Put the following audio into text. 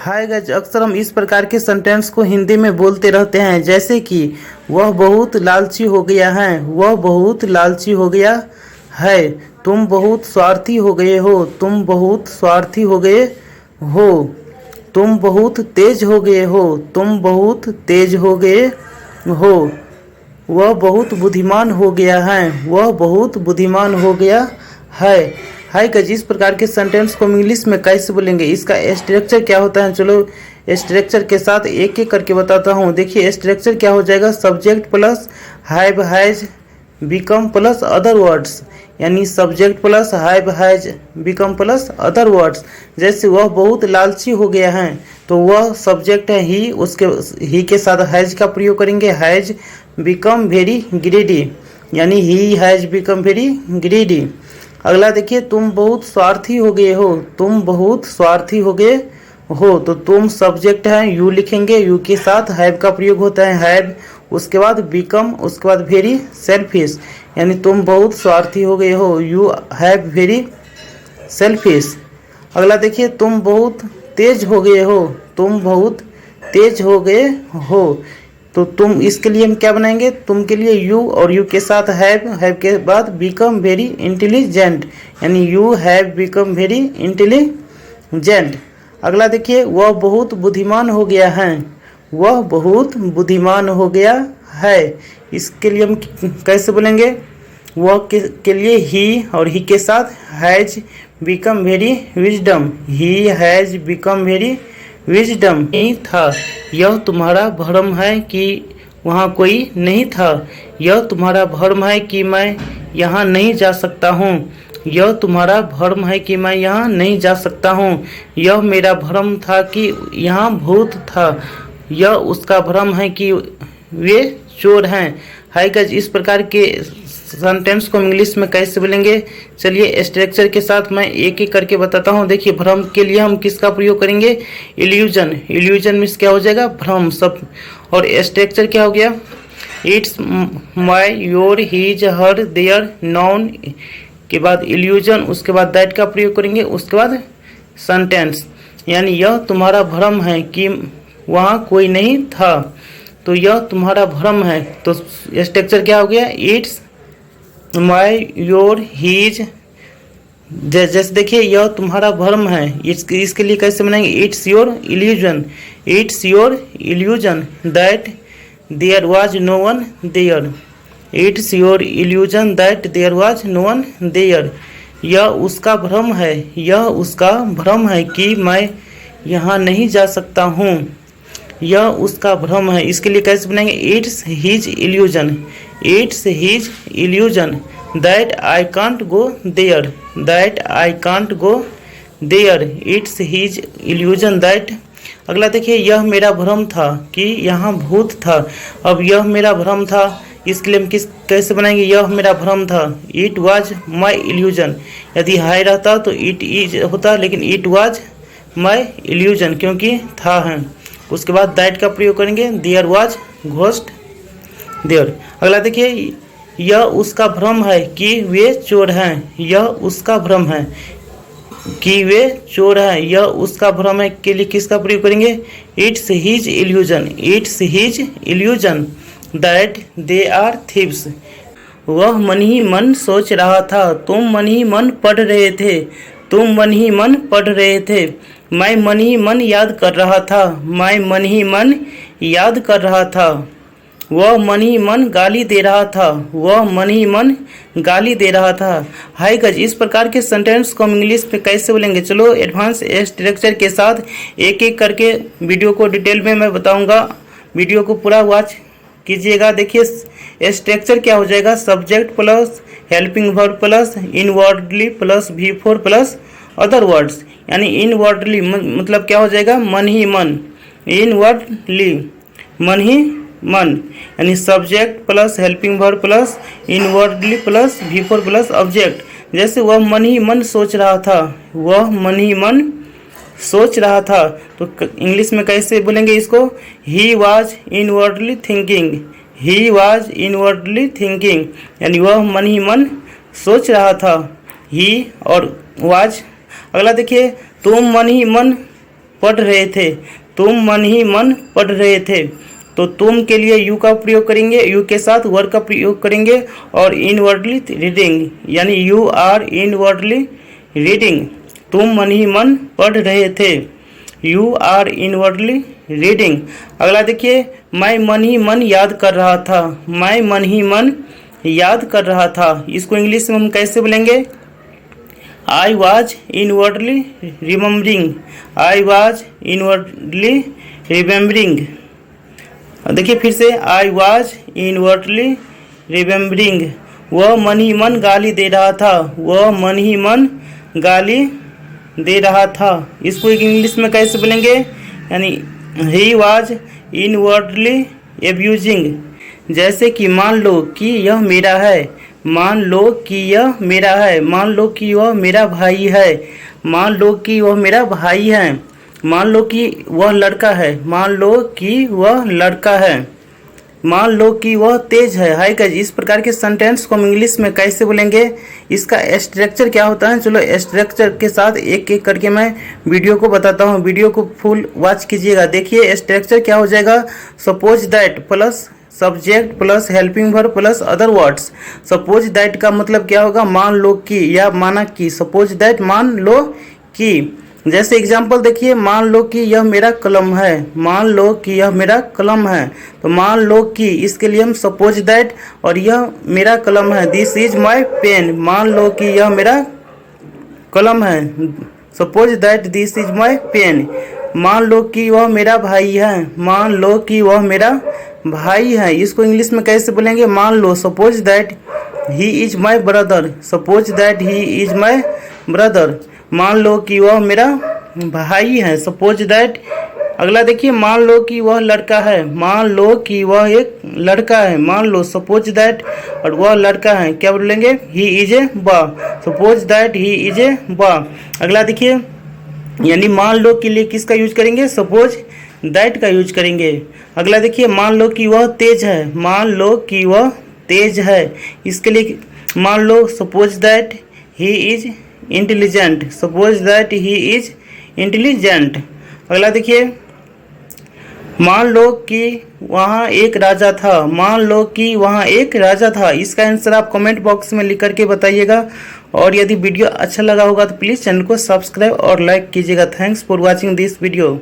Hi guys, अक्सर हम इस प्रकार के सेंटेंस को हिंदी में बोलते रहते हैं, जैसे कि वह बहुत लालची हो गया है, वह बहुत लालची हो गया है, तुम बहुत स्वार्थी हो गए हो, तुम बहुत स्वार्थी हो गए हो, तुम बहुत तेज हो गए हो, तुम बहुत तेज हो गए हो, वह बहुत बुद्धिमान हो गया है, वह बहुत बुद्धिमान हो गया है। हाय गाइस, इस प्रकार के सेंटेंस को हम इंग्लिश में कैसे बोलेंगे, इसका स्ट्रक्चर क्या होता है, चलो स्ट्रक्चर के साथ एक एक करके बताता हूँ। देखिए स्ट्रक्चर क्या हो जाएगा, subject plus have has become plus other words, यानी subject plus have has become plus other words. जैसे वह बहुत लालची हो गया है, तो वह सब्जेक्ट है ही, उसके ही के साथ हैज का प्रयोग करेंगे, हैज बिकम वेरी ग्रीडी, यानी he has become very greedy. अगला देखिए, तुम बहुत स्वार्थी हो गए हो, तुम बहुत स्वार्थी हो गए हो, तो तुम सब्जेक्ट है, यू लिखेंगे, यू के साथ हैव का प्रयोग होता है, हैव, उसके बाद बिकम, उसके बाद वेरी सेल्फिश, यानी तुम बहुत स्वार्थी हो गए हो, यू हैव वेरी सेल्फिश। अगला देखिए, तुम बहुत तेज हो गए हो, तुम बहुत तेज हो गए हो, तो तुम इसके लिए हम क्या बनाएंगे, तुम के लिए यू और यू के साथ हैव के बाद बिकम वेरी इंटेलिजेंट, यानी you have become very intelligent. अगला देखिए, वह बहुत बुद्धिमान हो गया है, वह बहुत बुद्धिमान हो गया है, इसके लिए हम कैसे बोलेंगे, वह के लिए ही और ही के साथ has become very wisdom, he has become very wisdom. नहीं था, यह तुम्हारा भ्रम है कि वहाँ कोई नहीं था, यह तुम्हारा भ्रम है कि मैं यहाँ नहीं जा सकता हूँ, यह तुम्हारा भ्रम है कि मैं यहाँ नहीं जा सकता हूँ, यह मेरा भ्रम था कि यहाँ भूत था, यह उसका भ्रम है कि वे चोर हैं। हाय गाइस, इस प्रकार के सेंटेंस को इंग्लिश में कैसे बोलेंगे, चलिए स्ट्रक्चर के साथ मैं एक एक करके बताता हूँ। देखिए, भ्रम के लिए हम किसका प्रयोग करेंगे, इल्यूजन, इल्यूजन मीन्स क्या हो जाएगा, भ्रम सब। और स्ट्रक्चर क्या हो गया, it's my your his her their noun के बाद इल्यूजन, उसके बाद दैट का प्रयोग करेंगे, उसके बाद सेंटेंस, यानी यह तुम्हारा भ्रम है कि वहाँ कोई नहीं था, तो यह तुम्हारा भ्रम है, तो स्ट्रक्चर क्या हो गया, इट्स माय योर हीज, जैसे देखिए यह तुम्हारा भ्रम है, इसके लिए कैसे बनाएंगे, it's your illusion, it's your illusion that there was no one there, it's your illusion that there was no one there, यह उसका भ्रम है, यह उसका भ्रम है कि मैं यहाँ नहीं जा सकता हूँ, यह उसका भ्रम है, इसके लिए कैसे बनाएंगे, it's his illusion, it's his illusion that I can't go there, that I can't go there, it's his illusion that. अगला देखिए, यह मेरा भ्रम था कि यहाँ भूत था, अब यह मेरा भ्रम था, इसके लिए हम कैसे बनाएंगे, यह मेरा भ्रम था, इट वाज माई इल्यूजन, यदि हाई रहता तो इट इज होता, लेकिन इट वाज माई इल्यूजन क्योंकि था है। उसके बाद दैट का प्रयोग करेंगे, देयर वाज घोस्ट देयर। अगला देखिए, यह उसका भ्रम है कि वे चोर हैं, यह उसका भ्रम है कि वे चोर हैं, यह उसका भ्रम है के लिए किसका प्रयोग करेंगे, it's his illusion, it's his illusion that they are thieves. वह मन ही मन सोच रहा था, तुम मन ही मन पढ़ रहे थे, तुम मन ही मन पढ़ रहे थे, मैं मन ही मन याद कर रहा था, मैं मन ही मन याद कर रहा था, वह मन ही मन गाली दे रहा था, वह मन ही मन गाली दे रहा था। हाय गाइस, इस प्रकार के सेंटेंस को हम इंग्लिश में कैसे बोलेंगे, चलो एडवांस स्ट्रक्चर के साथ एक एक करके वीडियो को डिटेल में मैं बताऊंगा, वीडियो को पूरा वॉच कीजिएगा। देखिए स्ट्रक्चर क्या हो जाएगा, subject plus helping verb plus inwardly plus V4 plus other words, यानी इनवर्डली मतलब क्या हो जाएगा, मन ही मन, इनवर्डली मन ही मन, यानी subject plus helping verb plus inwardly plus V4 plus object. जैसे वह मन ही मन सोच रहा था, वह मन ही मन सोच रहा था, तो इंग्लिश में कैसे बोलेंगे इसको, he was inwardly thinking, he was inwardly thinking, यानी वह मन ही मन सोच रहा था, ही और वाज। अगला देखिए, तुम मन ही मन पढ़ रहे थे, तुम मन ही मन पढ़ रहे थे। तो तुम के लिए यू का प्रयोग करेंगे, यू के साथ वर का प्रयोग करेंगे और इनवर्डली रीडिंग, यानी यू आर इनवर्डली रीडिंग, तुम मन ही मन पढ़ रहे थे, यू आर इनवर्डली रीडिंग। अगला देखिए, मैं मन ही मन याद कर रहा था, मैं मन ही मन याद कर रहा था। इसको इंग्लिश में हम कैसे बोलेंगे? I was inwardly remembering, I was inwardly remembering. देखिए फिर से, आई वॉज इनवर्डली रिमेम्बरिंग, वह मन ही मन गाली दे रहा था, वह मन ही मन गाली दे रहा था। इसको एक इंग्लिश में कैसे बोलेंगे? यानी ही वॉज इनवर्डली एब्यूजिंग। जैसे कि मान लो कि यह मेरा है, मान लो कि यह मेरा है, मान लो कि वह मेरा भाई है, मान लो कि वह मेरा भाई है, मान लो कि वह लड़का है, मान लो कि वह लड़का है, मान लो कि वह तेज है। हाय गाइस, इस प्रकार के सेंटेंस को हम इंग्लिश में कैसे बोलेंगे, इसका स्ट्रक्चर क्या होता है, चलो स्ट्रक्चर के साथ एक एक करके मैं वीडियो को बताता हूँ। वीडियो को फुल वॉच कीजिएगा। देखिए स्ट्रक्चर क्या हो जाएगा, suppose that plus subject plus helping verb plus other words. Suppose that का मतलब क्या होगा, मान लो कि या माना कि, सपोज दैट मान लो कि। जैसे एग्जाम्पल देखिए, मान लो कि यह मेरा कलम है, मान लो कि यह मेरा कलम है, तो मान लो कि इसके लिए हम सपोज दैट, और यह मेरा कलम है, दिस इज माई पेन, मान लो कि यह मेरा कलम है, suppose that this is my pen. मान लो कि वह मेरा भाई है, मान लो कि वह मेरा भाई है। इसको इंग्लिश में कैसे बोलेंगे, मान लो suppose that he is my brother, suppose that he is my brother, मान लो कि वह मेरा भाई है, सपोज दैट। अगला देखिए, मान लो कि वह लड़का है, मान लो कि वह एक लड़का है, मान लो सपोज दैट, और वह लड़का है, क्या बोलेंगे, he is a boy, suppose that he is a boy. अगला देखिए, यानी मान लो के लिए किसका यूज करेंगे, सपोज दैट का यूज करेंगे। अगला देखिए, मान लो कि वह तेज है, मान लो कि वह तेज है, इसके लिए मान लो suppose that he is intelligent, suppose that he is intelligent. अगला देखिए, मान लो कि वहाँ एक राजा था, मान लो कि वहाँ एक राजा था। इसका आंसर आप कमेंट बॉक्स में लिख करके बताइएगा। और यदि वीडियो अच्छा लगा होगा तो प्लीज़ चैनल को सब्सक्राइब और लाइक कीजिएगा। Thanks for watching this video.